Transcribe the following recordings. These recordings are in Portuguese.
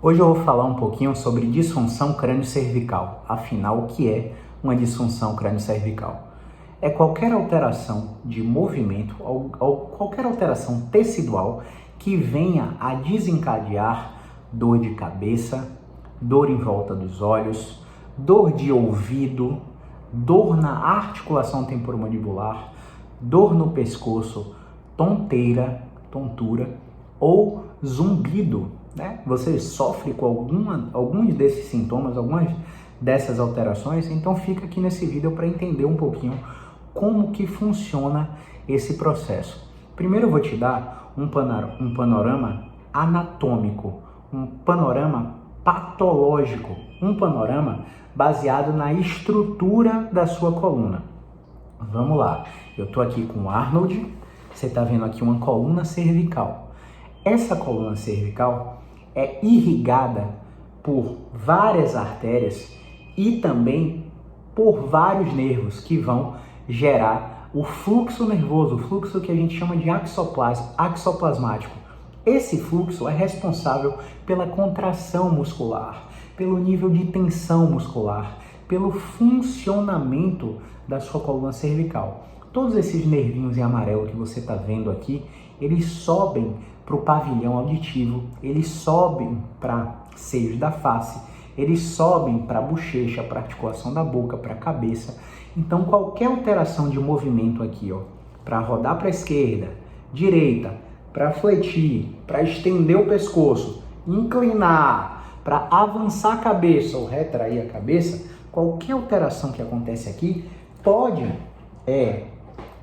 Hoje eu vou falar um pouquinho sobre disfunção crâniocervical. Afinal, o que é uma disfunção crâniocervical? É qualquer alteração de movimento ou qualquer alteração tecidual que venha a desencadear dor de cabeça, dor em volta dos olhos, dor de ouvido, dor na articulação temporomandibular, dor no pescoço, tontura ou zumbido, né? Você sofre com alguns desses sintomas, algumas dessas alterações, então fica aqui nesse vídeo para entender um pouquinho como que funciona esse processo. Primeiro eu vou te dar um panorama anatômico, um panorama patológico, um panorama baseado na estrutura da sua coluna. Vamos lá, eu estou aqui com o Arnold, você está vendo aqui uma coluna cervical. Essa coluna cervical é irrigada por várias artérias e também por vários nervos que vão gerar o fluxo nervoso, o fluxo que a gente chama de axoplasmático. Esse fluxo é responsável pela contração muscular, pelo nível de tensão muscular, pelo funcionamento da sua coluna cervical. Todos esses nervinhos em amarelo que você está vendo aqui, eles sobem para o pavilhão auditivo, eles sobem para seios da face, eles sobem para a bochecha, para a articulação da boca, para a cabeça. Então qualquer alteração de movimento aqui, para rodar para a esquerda, direita, para fletir, para estender o pescoço, inclinar, para avançar a cabeça ou retrair a cabeça, qualquer alteração que acontece aqui pode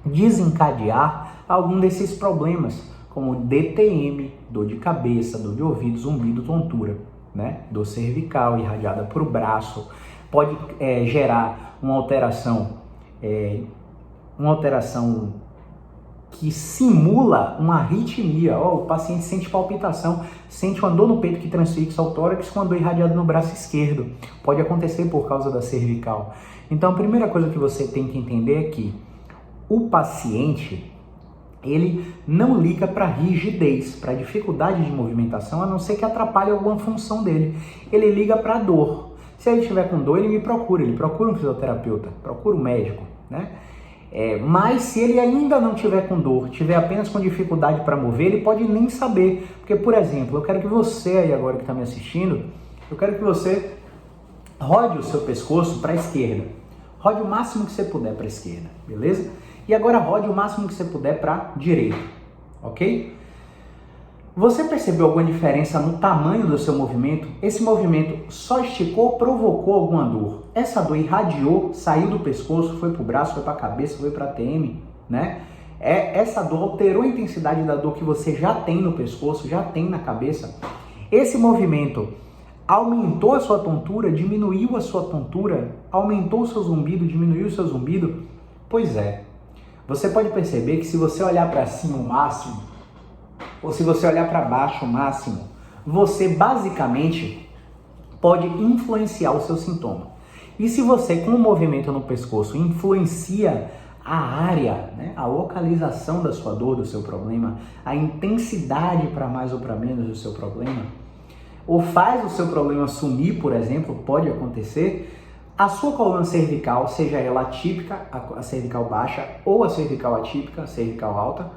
desencadear algum desses problemas, como DTM, dor de cabeça, dor de ouvido, zumbido, tontura, né? Dor cervical irradiada para o braço, pode gerar uma alteração que simula uma arritmia. O paciente sente palpitação, sente uma dor no peito que transfixa ao tórax com a dor irradiada no braço esquerdo. Pode acontecer por causa da cervical. Então a primeira coisa que você tem que entender é que o paciente, ele não liga para rigidez, para dificuldade de movimentação, a não ser que atrapalhe alguma função dele. Ele liga para dor. Se ele estiver com dor, ele procura um fisioterapeuta, procura um médico, né? Mas se ele ainda não tiver com dor, tiver apenas com dificuldade para mover, ele pode nem saber. Porque, por exemplo, eu quero que você aí agora que está me assistindo, eu quero que você rode o seu pescoço para a esquerda. Rode o máximo que você puder para a esquerda, beleza? E agora rode o máximo que você puder para a direita, ok? Você percebeu alguma diferença no tamanho do seu movimento? Esse movimento só esticou ou provocou alguma dor? Essa dor irradiou, saiu do pescoço, foi para o braço, foi para a cabeça, foi para a TM, né? Essa dor alterou a intensidade da dor que você já tem no pescoço, já tem na cabeça. Esse movimento aumentou a sua tontura, diminuiu a sua tontura, aumentou o seu zumbido, diminuiu o seu zumbido? Pois é. Você pode perceber que se você olhar para cima o máximo, ou se você olhar para baixo o máximo, você basicamente pode influenciar o seu sintoma. E se você, com o movimento no pescoço, influencia a área, né, a localização da sua dor, do seu problema, a intensidade para mais ou para menos do seu problema, ou faz o seu problema sumir, por exemplo, pode acontecer, a sua coluna cervical, seja ela atípica, a cervical baixa, ou a cervical atípica, a cervical alta,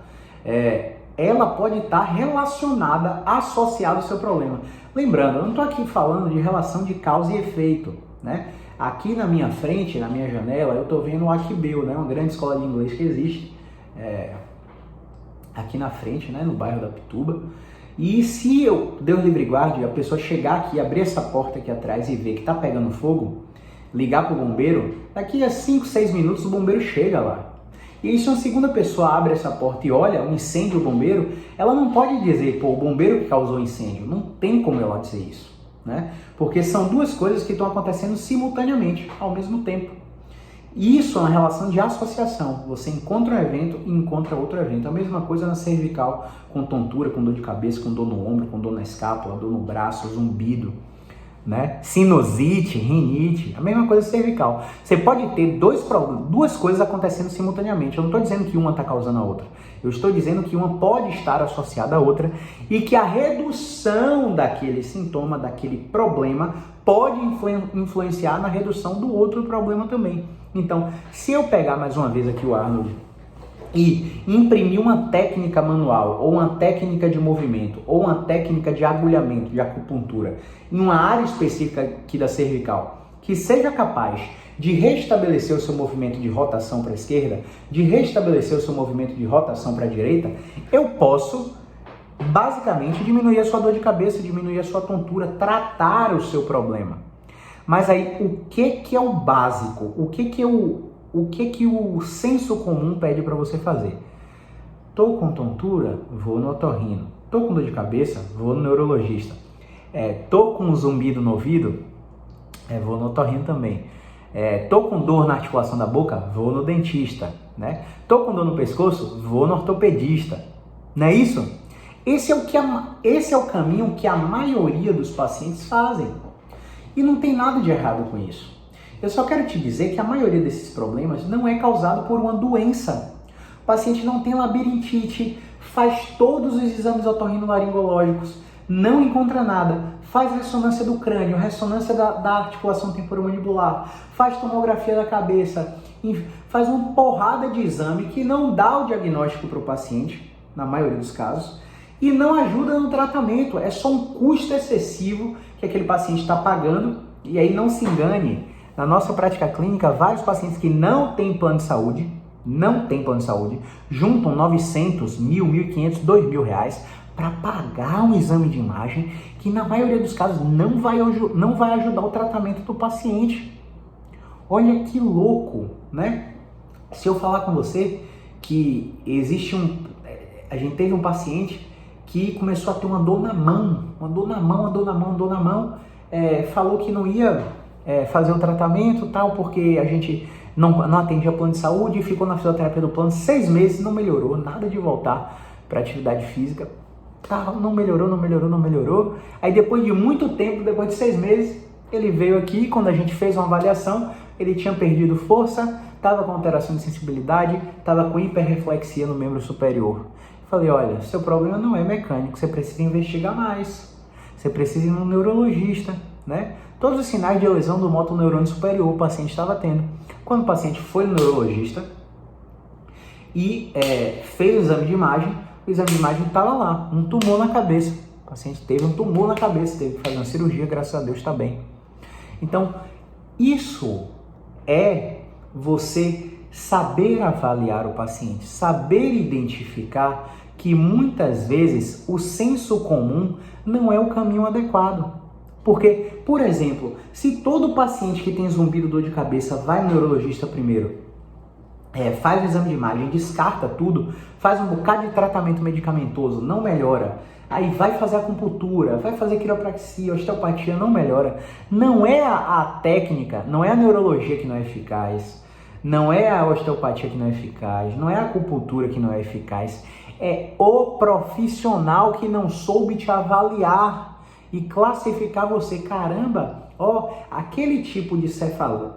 ela pode estar relacionada, associada ao seu problema. Lembrando, eu não estou aqui falando de relação de causa e efeito, né? Aqui na minha frente, na minha janela, eu estou vendo o Aquibeu, né? Uma grande escola de inglês que existe aqui na frente, né? No bairro da Pituba. E se Deus livre guarde, a pessoa chegar aqui, abrir essa porta aqui atrás e ver que está pegando fogo, ligar para o bombeiro, daqui a 5, 6 minutos o bombeiro chega lá. E se uma segunda pessoa abre essa porta e olha um incêndio, o bombeiro, ela não pode dizer, o bombeiro que causou o incêndio. Não tem como ela dizer isso, né? Porque são duas coisas que estão acontecendo simultaneamente, ao mesmo tempo. E isso é uma relação de associação. Você encontra um evento e encontra outro evento. A mesma coisa na cervical, com tontura, com dor de cabeça, com dor no ombro, com dor na escápula, dor no braço, zumbido. né? Sinusite, rinite, a mesma coisa cervical. Você pode ter duas coisas acontecendo simultaneamente. Eu não estou dizendo que uma está causando a outra. Eu estou dizendo que uma pode estar associada à outra e que a redução daquele sintoma, daquele problema, pode influenciar na redução do outro problema também. Então, se eu pegar mais uma vez aqui o Arnold e imprimir uma técnica manual, ou uma técnica de movimento, ou uma técnica de agulhamento, de acupuntura, em uma área específica aqui da cervical, que seja capaz de restabelecer o seu movimento de rotação para a esquerda, de restabelecer o seu movimento de rotação para a direita, eu posso, basicamente, diminuir a sua dor de cabeça, diminuir a sua tontura, tratar o seu problema. Mas aí, o que é o básico? O que o senso comum pede para você fazer? Tô com tontura? Vou no otorrino. Tô com dor de cabeça? Vou no neurologista. Tô com um zumbido no ouvido? Vou no otorrino também. Tô com dor na articulação da boca? Vou no dentista, né? Tô com dor no pescoço? Vou no ortopedista. Não é isso? Esse é o caminho que a maioria dos pacientes fazem. E não tem nada de errado com isso. Eu só quero te dizer que a maioria desses problemas não é causado por uma doença. O paciente não tem labirintite, faz todos os exames otorrinolaringológicos, não encontra nada, faz ressonância do crânio, ressonância da articulação temporomandibular, faz tomografia da cabeça, faz uma porrada de exame que não dá o diagnóstico para o paciente, na maioria dos casos, e não ajuda no tratamento. É só um custo excessivo que aquele paciente está pagando. E aí não se engane, na nossa prática clínica, vários pacientes que não têm plano de saúde, juntam 900, 1.000, 1.500, 2.000 reais para pagar um exame de imagem que na maioria dos casos não vai ajudar o tratamento do paciente. Olha que louco, né? Se eu falar com você que a gente teve um paciente que começou a ter uma dor na mão, falou que não ia fazer o tratamento tal, porque a gente não atendia plano de saúde, ficou na fisioterapia do plano 6 meses, não melhorou, nada de voltar para atividade física, não melhorou. Aí depois de muito tempo, depois de 6 meses, ele veio aqui, quando a gente fez uma avaliação, ele tinha perdido força, estava com alteração de sensibilidade, estava com hiperreflexia no membro superior. Falei, olha, seu problema não é mecânico, você precisa investigar mais, você precisa ir no neurologista, né? Todos os sinais de lesão do motoneurônio superior o paciente estava tendo. Quando o paciente foi no neurologista e fez o exame de imagem estava lá, um tumor na cabeça. O paciente teve um tumor na cabeça, teve que fazer uma cirurgia, graças a Deus está bem. Então, isso é você saber avaliar o paciente, saber identificar que muitas vezes o senso comum não é o caminho adequado. Porque, por exemplo, se todo paciente que tem zumbido, dor de cabeça, vai no neurologista primeiro, faz o exame de imagem, descarta tudo, faz um bocado de tratamento medicamentoso, não melhora, aí vai fazer acupuntura, vai fazer quiropraxia, osteopatia, não melhora, não é a técnica, não é a neurologia que não é eficaz, não é a osteopatia que não é eficaz, não é a acupuntura que não é eficaz, é o profissional que não soube te avaliar e classificar você. Caramba, aquele tipo de cefaleia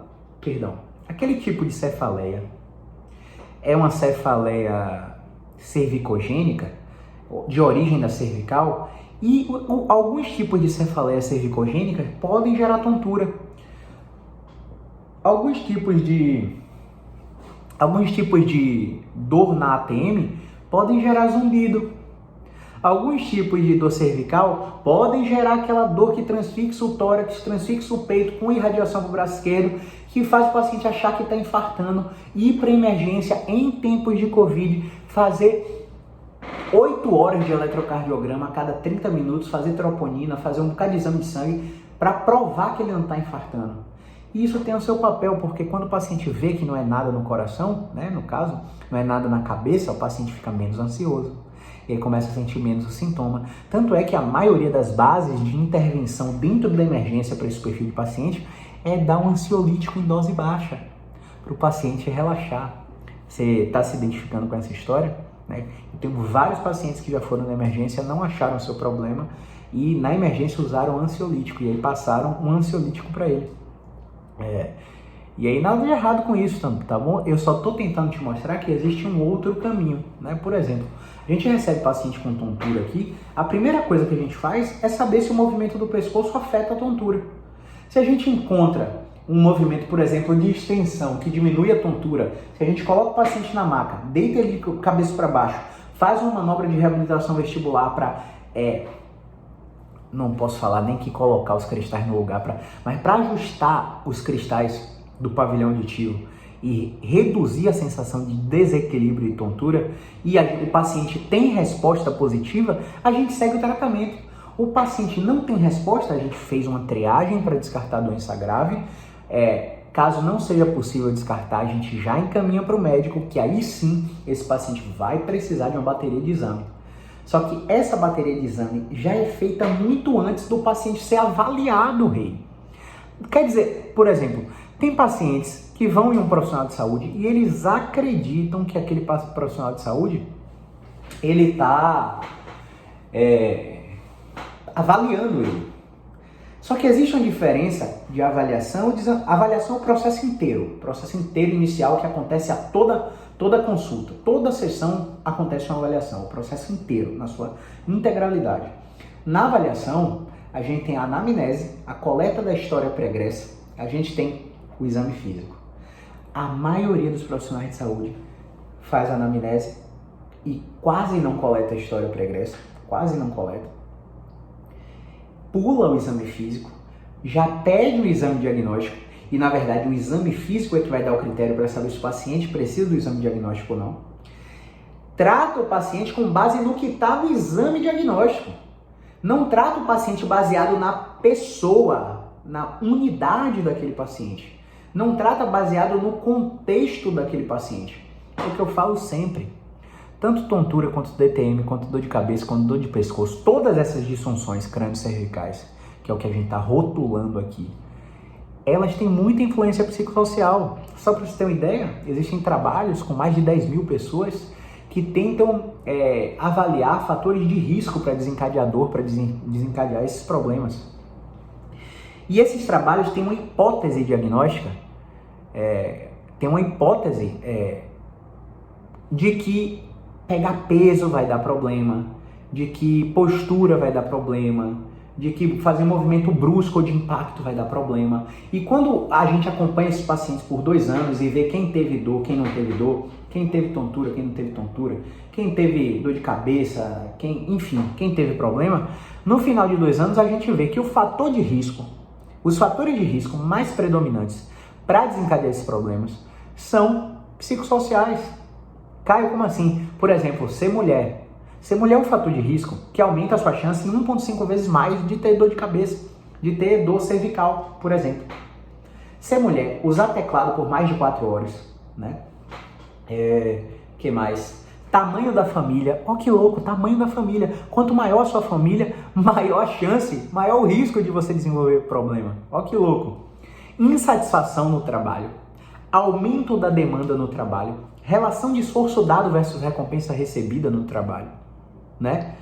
é uma cefaleia cervicogênica, de origem da cervical, e alguns tipos de cefaleia cervicogênica podem gerar tontura. Alguns tipos de dor na ATM podem gerar zumbido. Alguns tipos de dor cervical podem gerar aquela dor que transfixa o tórax, transfixa o peito com irradiação para o braço esquerdo, que faz o paciente achar que está infartando, ir para emergência em tempos de Covid, fazer 8 horas de eletrocardiograma a cada 30 minutos, fazer troponina, fazer um bocado de exame de sangue para provar que ele não está infartando. E isso tem o seu papel, porque quando o paciente vê que não é nada no coração, né, no caso, não é nada na cabeça, o paciente fica menos ansioso. E aí começa a sentir menos o sintoma. Tanto é que a maioria das bases de intervenção dentro da emergência para esse perfil de paciente é dar um ansiolítico em dose baixa, para o paciente relaxar. Você está se identificando com essa história? Né? Eu tenho vários pacientes que já foram na emergência, não acharam o seu problema, e na emergência usaram ansiolítico, e aí passaram um ansiolítico para ele. E aí nada de errado com isso, tá bom? Eu só estou tentando te mostrar que existe um outro caminho, né? Por exemplo, a gente recebe paciente com tontura aqui, a primeira coisa que a gente faz é saber se o movimento do pescoço afeta a tontura. Se a gente encontra um movimento, por exemplo, de extensão que diminui a tontura, se a gente coloca o paciente na maca, deita ele de cabeça para baixo, faz uma manobra de reabilitação vestibular para... não posso falar nem que colocar os cristais no lugar, mas para ajustar os cristais do pavilhão auditivo e reduzir a sensação de desequilíbrio e tontura, e o paciente tem resposta positiva, a gente segue o tratamento. O paciente não tem resposta, a gente fez uma triagem para descartar a doença grave. Caso não seja possível descartar, a gente já encaminha para o médico, que aí sim esse paciente vai precisar de uma bateria de exame. Só que essa bateria de exame já é feita muito antes do paciente ser avaliado, rei. Quer dizer, por exemplo, tem pacientes que vão em um profissional de saúde e eles acreditam que aquele profissional de saúde ele está avaliando ele. Só que existe uma diferença de avaliação. Avaliação é o processo inteiro inicial que acontece a toda consulta. Toda sessão acontece uma avaliação, o processo inteiro, na sua integralidade. Na avaliação, a gente tem a anamnese, a coleta da história pregressa, a gente tem o exame físico. A maioria dos profissionais de saúde faz a anamnese e quase não coleta a história pregressa, quase não coleta. Pula o exame físico, já pede o exame diagnóstico, e na verdade o exame físico é que vai dar o critério para saber se o paciente precisa do exame diagnóstico ou não. Trata o paciente com base no que está no exame diagnóstico. Não trata o paciente baseado na pessoa, na unidade daquele paciente. Não trata baseado no contexto daquele paciente. É o que eu falo sempre. Tanto tontura, quanto DTM, quanto dor de cabeça, quanto dor de pescoço, todas essas disfunções crânio-cervicais, que é o que a gente está rotulando aqui, elas têm muita influência psicossocial. Só para você ter uma ideia, existem trabalhos com mais de 10 mil pessoas que tentam avaliar fatores de risco para desencadeador, para desencadear esses problemas. E esses trabalhos têm uma hipótese diagnóstica, tem uma hipótese de que pegar peso vai dar problema, de que postura vai dar problema, de que fazer movimento brusco ou de impacto vai dar problema. E quando a gente acompanha esses pacientes por 2 anos e vê quem teve dor, quem não teve dor, quem teve tontura, quem não teve tontura, quem teve dor de cabeça, quem teve problema, no final de 2 anos a gente vê que o fator de risco, os fatores de risco mais predominantes para desencadear esses problemas são psicossociais. Caio, como assim? Por exemplo, ser mulher. Ser mulher é um fator de risco que aumenta a sua chance em 1,5 vezes mais de ter dor de cabeça, de ter dor cervical, por exemplo. Ser mulher, usar teclado por mais de 4 horas, né? Que mais? Tamanho da família. Ó, que louco, tamanho da família. Quanto maior a sua família, maior a chance, maior o risco de você desenvolver problema. Ó, que louco. Insatisfação no trabalho. Aumento da demanda no trabalho. Relação de esforço dado versus recompensa recebida no trabalho, né?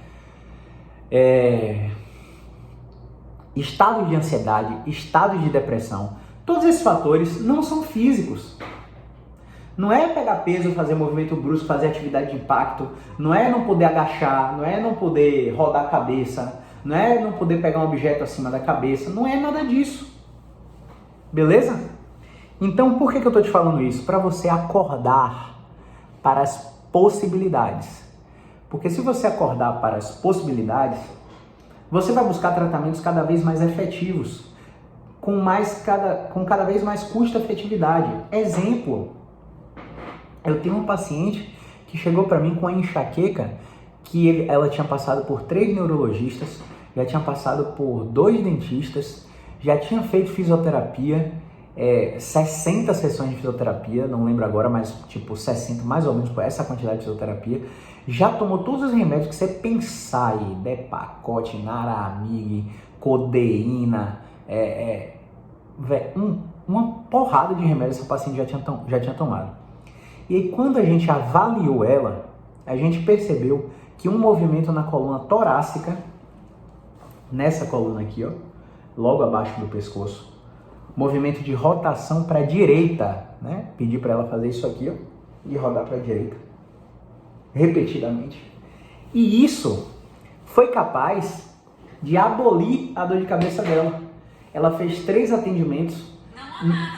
Estado de ansiedade, estado de depressão. Todos esses fatores não são físicos. Não é pegar peso, fazer movimento brusco, fazer atividade de impacto. Não é não poder agachar, não é não poder rodar a cabeça, não é não poder pegar um objeto acima da cabeça. Não é nada disso. Beleza? Então, por que eu tô te falando isso? Para você acordar para as possibilidades. Porque se você acordar para as possibilidades, você vai buscar tratamentos cada vez mais efetivos, com cada vez mais custo-efetividade. Exemplo, eu tenho um paciente que chegou para mim com a enxaqueca, que ela tinha passado por 3 neurologistas, já tinha passado por 2 dentistas, já tinha feito fisioterapia, 60 sessões de fisioterapia, não lembro agora, mas tipo 60, mais ou menos por essa quantidade de fisioterapia, já tomou todos os remédios que você pensar aí, Depakote, Naramig, codeína, uma porrada de remédios essa paciente já tinha tomado. E aí, quando a gente avaliou ela, a gente percebeu que um movimento na coluna torácica nessa coluna aqui, ó, logo abaixo do pescoço. Movimento de rotação para a direita, né? Pedi para ela fazer isso aqui, ó, e rodar para a direita, repetidamente. E isso foi capaz de abolir a dor de cabeça dela. Ela fez 3 atendimentos.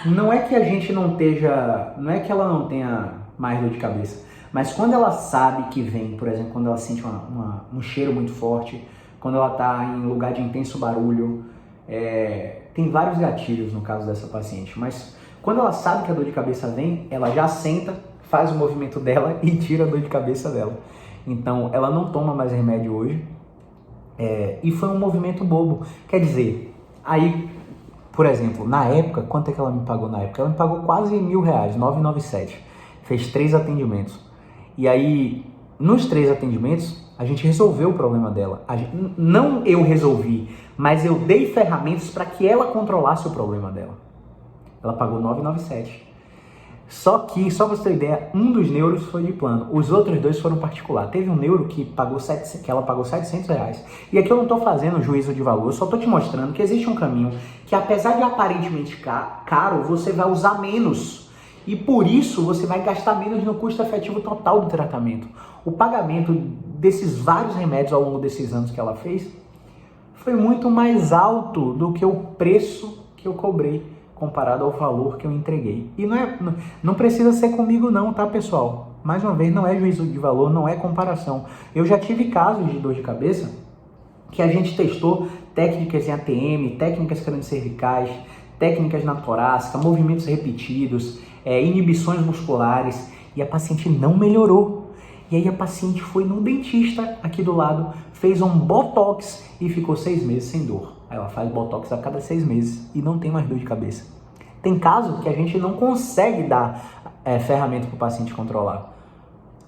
Não é que a gente não esteja, não é que ela não tenha mais dor de cabeça, mas quando ela sabe que vem, por exemplo, quando ela sente um cheiro muito forte, quando ela está em lugar de intenso barulho, tem vários gatilhos no caso dessa paciente, mas quando ela sabe que a dor de cabeça vem, ela já senta, faz o movimento dela e tira a dor de cabeça dela. Então, ela não toma mais remédio hoje, e foi um movimento bobo. Quer dizer, aí, por exemplo, na época, quanto é que ela me pagou na época? Ela me pagou quase R$1.000, 997. Fez 3 atendimentos. E aí, nos 3 atendimentos, a gente resolveu o problema dela. Não eu resolvi, mas eu dei ferramentas para que ela controlasse o problema dela. Ela pagou 997. Só que, só pra você ter ideia, um dos neuros foi de plano, os outros 2 foram particular. Teve um neuro que ela pagou R$700. E aqui eu não estou fazendo juízo de valor, eu só estou te mostrando que existe um caminho que, apesar de aparentemente caro, você vai usar menos. E por isso você vai gastar menos no custo efetivo total do tratamento. O pagamento desses vários remédios ao longo desses anos que ela fez foi muito mais alto do que o preço que eu cobrei comparado ao valor que eu entreguei. E não precisa ser comigo não, tá, pessoal? Mais uma vez, não é juízo de valor, não é comparação. Eu já tive casos de dor de cabeça que a gente testou técnicas em ATM, técnicas crâniocervicais, técnicas na torácica, movimentos repetidos, inibições musculares, e a paciente não melhorou. E aí a paciente foi num dentista aqui do lado, fez um botox e ficou 6 meses sem dor. Aí ela faz botox a cada 6 meses e não tem mais dor de cabeça. Tem caso que a gente não consegue dar ferramenta para o paciente controlar.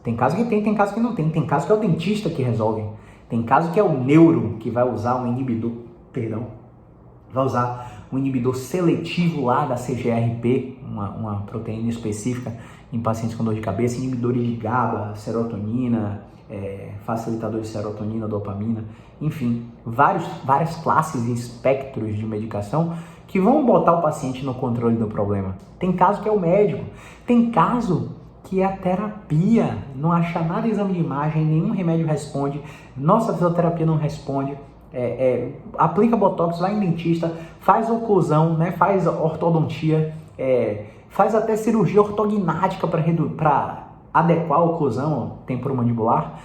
Tem caso que tem caso que não tem. Tem caso que é o dentista que resolve. Tem caso que é o neuro que vai usar um inibidor, vai usar um inibidor seletivo lá da CGRP, uma proteína específica em pacientes com dor de cabeça, inibidores de GABA, serotonina, facilitadores de serotonina, dopamina, enfim, várias classes e espectros de medicação que vão botar o paciente no controle do problema. Tem caso que é o médico, tem caso que é a terapia, não acha nada em exame de imagem, nenhum remédio responde, nossa fisioterapia não responde, aplica botox, vai em dentista, faz oclusão, né, faz ortodontia, faz até cirurgia ortognática para adequar a oclusão temporomandibular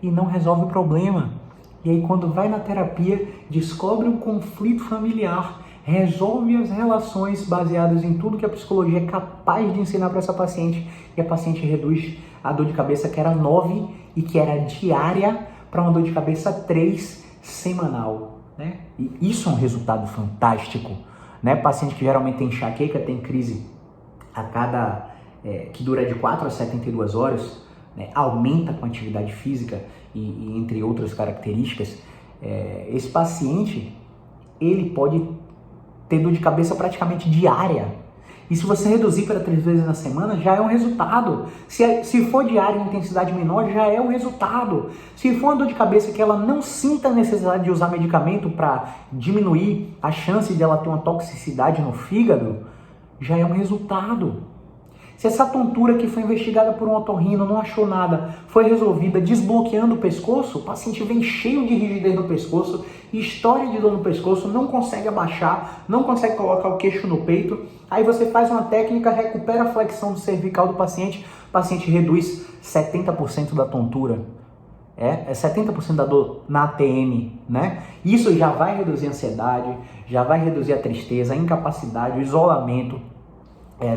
e não resolve o problema. E aí quando vai na terapia, descobre um conflito familiar, resolve as relações baseadas em tudo que a psicologia é capaz de ensinar para essa paciente, e a paciente reduz a dor de cabeça que era 9 e que era diária para uma dor de cabeça 3 semanal, né? E isso é um resultado fantástico, né? Paciente que geralmente tem enxaqueca, tem crise a cada que dura de 4 a 72 horas, né? Aumenta com atividade física e entre outras características, esse paciente ele pode ter dor de cabeça praticamente diária. E se você reduzir para 3 vezes na semana, já é um resultado. Se for diária em intensidade menor, já é um resultado. Se for uma dor de cabeça que ela não sinta a necessidade de usar medicamento para diminuir a chance de ela ter uma toxicidade no fígado, já é um resultado. Se essa tontura que foi investigada por um otorrino, não achou nada, foi resolvida desbloqueando o pescoço, o paciente vem cheio de rigidez no pescoço, história de dor no pescoço, não consegue abaixar, não consegue colocar o queixo no peito, aí você faz uma técnica, recupera a flexão do cervical do paciente, o paciente reduz 70% da tontura. É 70% da dor na ATM, né? Isso já vai reduzir a ansiedade, já vai reduzir a tristeza, a incapacidade, o isolamento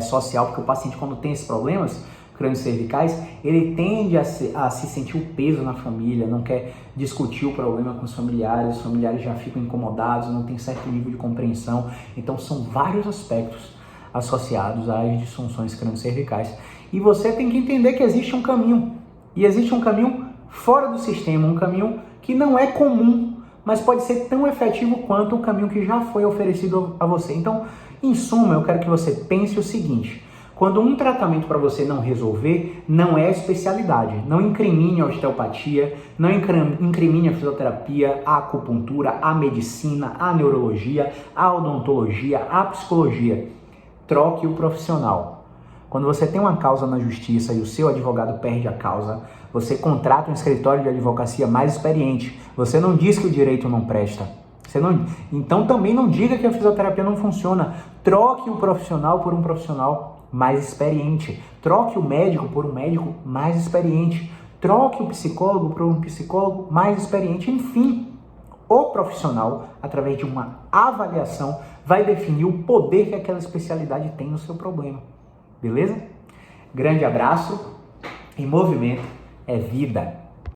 social, porque o paciente, quando tem esses problemas crâniocervicais, ele tende a se sentir o peso na família, não quer discutir o problema com os familiares já ficam incomodados, não tem certo nível de compreensão. Então são vários aspectos associados às disfunções crâniocervicais. E você tem que entender que existe um caminho, e existe um caminho fora do sistema, um caminho que não é comum, mas pode ser tão efetivo quanto o caminho que já foi oferecido a você. Então, em suma, eu quero que você pense o seguinte: Quando um tratamento para você não resolver, não é especialidade. Não incrimine a osteopatia, não incrimine a fisioterapia, a acupuntura, a medicina, a neurologia, a odontologia, a psicologia. Troque o profissional. Quando você tem uma causa na justiça e o seu advogado perde a causa, você contrata um escritório de advocacia mais experiente. Você não diz que o direito não presta. Então também não diga que a fisioterapia não funciona. Troque o profissional por um profissional mais experiente. Troque o médico por um médico mais experiente. Troque o psicólogo por um psicólogo mais experiente. Enfim, o profissional, através de uma avaliação, vai definir o poder que aquela especialidade tem no seu problema. Beleza? Grande abraço e movimento é vida.